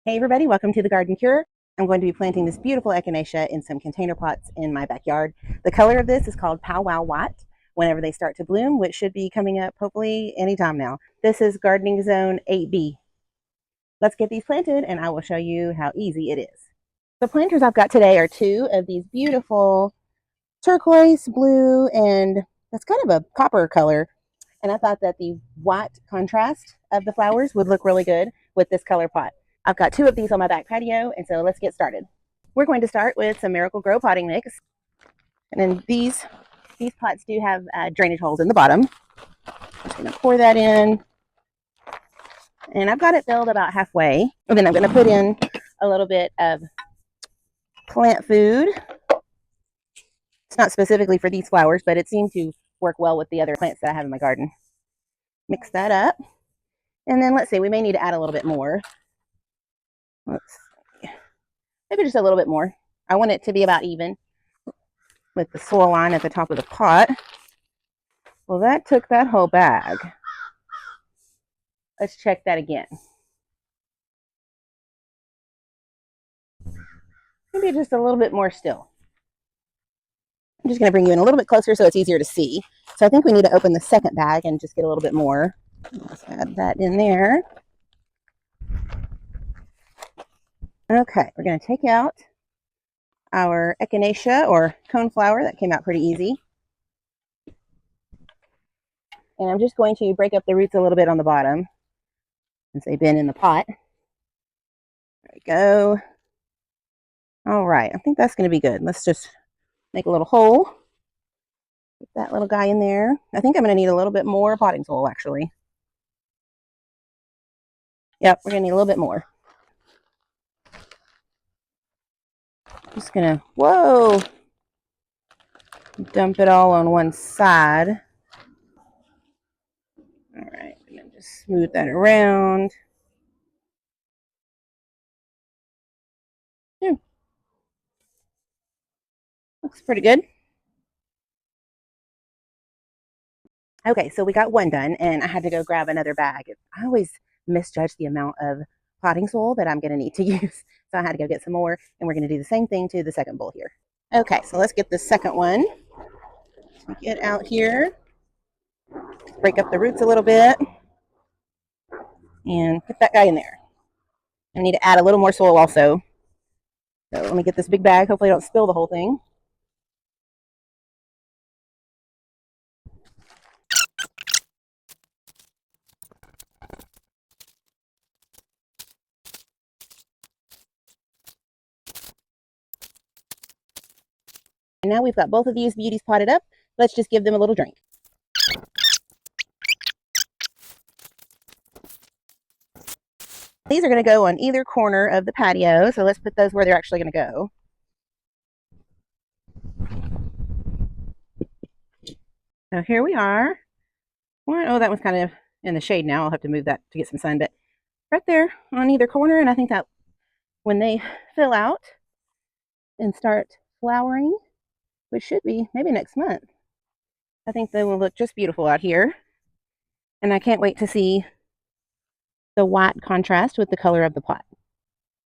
Hey everybody, welcome to the Garden Cure. I'm going to be planting this beautiful echinacea in some container pots in my backyard. The color of this is called Pow Wow White whenever they start to bloom, which should be coming up hopefully anytime now. This is Gardening Zone 8B. Let's get these planted and I will show you how easy it is. The planters I've got today are two of these beautiful turquoise blue, and that's kind of a copper color. And I thought that the white contrast of the flowers would look really good with this color pot. I've got two of these on my back patio, and so let's get started. We're going to start with some Miracle Grow potting mix. And then these pots do have drainage holes in the bottom. I'm just going to pour that in. And I've got it filled about halfway. And then I'm going to put in a little bit of plant food. It's not specifically for these flowers, but it seemed to work well with the other plants that I have in my garden. Mix that up. And then let's see, we may need to add a little bit more. Let's see. Maybe just a little bit more. I want it to be about even with the soil line at the top of the pot. Well, that took that whole bag. Let's check that again. Maybe just a little bit more still. I'm just going to bring you in a little bit closer so it's easier to see. So I think we need to open the second bag and just get a little bit more. Let's add that in there. Okay, we're going to take out our Echinacea or Coneflower. That came out pretty easy. And I'm just going to break up the roots a little bit on the bottom since they've been in the pot. There we go. All right, I think that's going to be good. Let's just make a little hole. Put that little guy in there. I think I'm going to need a little bit more potting soil, actually. Yep, we're going to need a little bit more. Just going to, whoa, dump it all on one side. All right, and then just smooth that around. Looks pretty good. Okay, so we got one done, and I had to go grab another bag. I always misjudge the amount of potting soil that I'm going to need to use. So I had to go get some more, and we're going to do the same thing to the second bowl here. Okay, so let's get the second one. Take it out here. Break up the roots a little bit. And put that guy in there. I need to add a little more soil also. So let me get this big bag. Hopefully I don't spill the whole thing. And now we've got both of these beauties potted up. Let's just give them a little drink. These are going to go on either corner of the patio, so let's put those where they're actually going to go. So here we are. Oh, that one's kind of in the shade now. I'll have to move that to get some sun, but right there on either corner, and I think that when they fill out and start flowering, which should be maybe next month, I think they will look just beautiful out here. And I can't wait to see the white contrast with the color of the pot.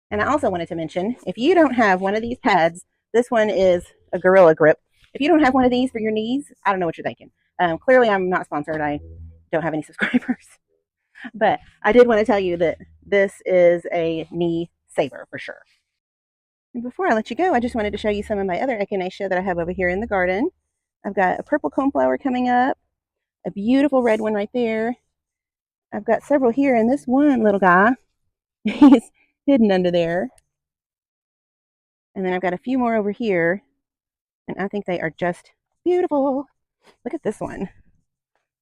And I also wanted to mention, if you don't have one of these pads, this one is a Gorilla Grip. If you don't have one of these for your knees, I don't know what you're thinking. Clearly, I'm not sponsored. I don't have any subscribers. But I did want to tell you that this is a knee saver for sure. And before I let you go, I just wanted to show you some of my other Echinacea that I have over here in the garden. I've got a purple coneflower coming up, a beautiful red one right there. I've got several here, and this one little guy, he's hidden under there. And then I've got a few more over here, and I think they are just beautiful. Look at this one.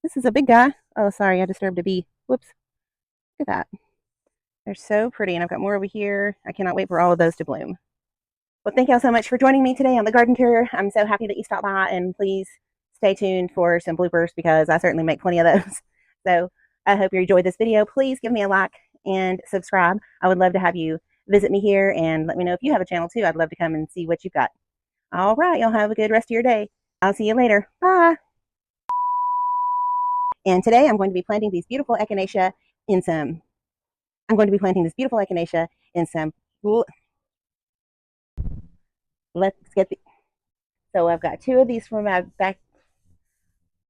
This is a big guy. Oh, sorry, I disturbed a bee. Whoops. Look at that. They're so pretty, and I've got more over here. I cannot wait for all of those to bloom. Well, thank y'all so much for joining me today on the Garden Tour. I'm so happy that you stopped by, and please stay tuned for some bloopers because I certainly make plenty of those. So I hope you enjoyed this video. Please give me a like and subscribe. I would love to have you visit me here and let me know if you have a channel too. I'd love to come and see what you've got. All right, y'all have a good rest of your day. I'll see you later. Bye. And today I'm going to be planting these beautiful Echinacea in some in some. Let's get the. So I've got two of these from my